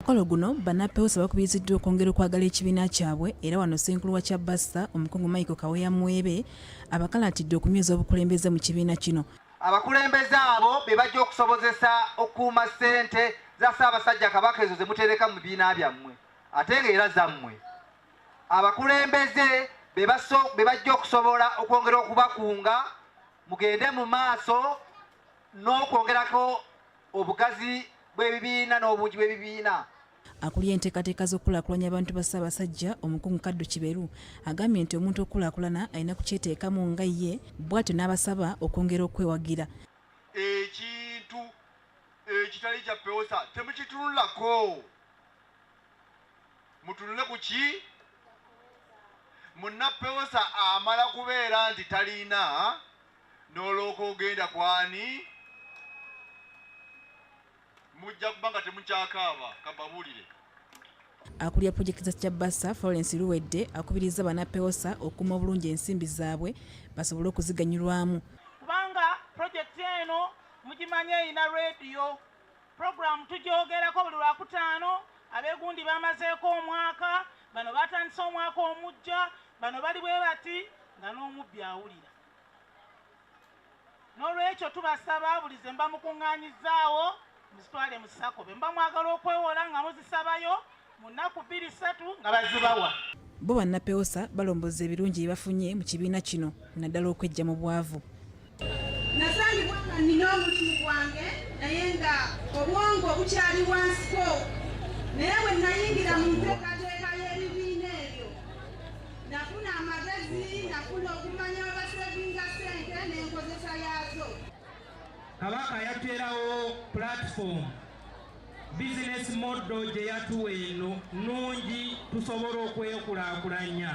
Mukolo guno bannaPEWOSA bakubiriziddwa okwongera okwagala ekibiina kyabwe era wano Ssenkulu wa Kyabassa omukungu Michael Kaweya Mwebe abakalatidde okunyweza obukulembeze mu kibiina kino. Abakulembeze abo be bajja okusobozesa okukuuma ssente za Ssaabasajja Kabaka ezo ze mutereka mu bibiina byammwe ate ng'era zammwe. Abakulembeze be bajja okusobola okwongera okubakunga mugende mu maaso n'okwongerako obugazi bw'ebibiina n'obungi bw'ebibiina. Akulira enteekateeka z'okulaakulanya abantu ba Ssaabasajja omukungu Kaddu Kiberu agambye nti omuntu okulaakulana alina kukyeteekamu nga ye bw'atyo n'abasaba okwongera okwewagira. Ekintu ekitali kya PEWOSA temukitunulako, mutunule ku ki? MunnaPEWOSA amala kubeera nti talina n'olwoka ogenda kwani mujja kuba nga temukyakaaba kababulire. Akulira pulojekiti za Kyabassa Florence Luwedde akubiriza bannaPEWOSA okuuma obulungi ensimbi zaabwe basobole okuziganyulwamu. Kubanga pulojekiti eno mugimanye erina rediyo puroguramu tugyogerako buli Lwakutaano. Abeegundi bamazeeko omwaka, bano batandise omwaka omujja, bano bali bwe bati nga n'omubbi awulira. N'olwekyo tubasaba buli ze mba mukuŋŋaanyizaawo muzitwale mu ssako be mba mwagala okwewola nga muzisabayo mu nnaku 2-3 nga bazibawa. Bo bannaPEWOSA balomboza ebirungi bye bafunye mu kibiina kino naddala okweggya mu bwavu. Nasangibwa nga nnina omulimu gwange naye nga obwongo bukyali wansiko, naye bwe nayingira mu nteekateeka y'ebibiina ebyo nafuna amagezi, nafuna okumanya abasevinga ssente n'enkozesa yaazo. Kabaka yateerawo platform business model gye yatuwa eno nnungi tusobole okwekulaakulanya.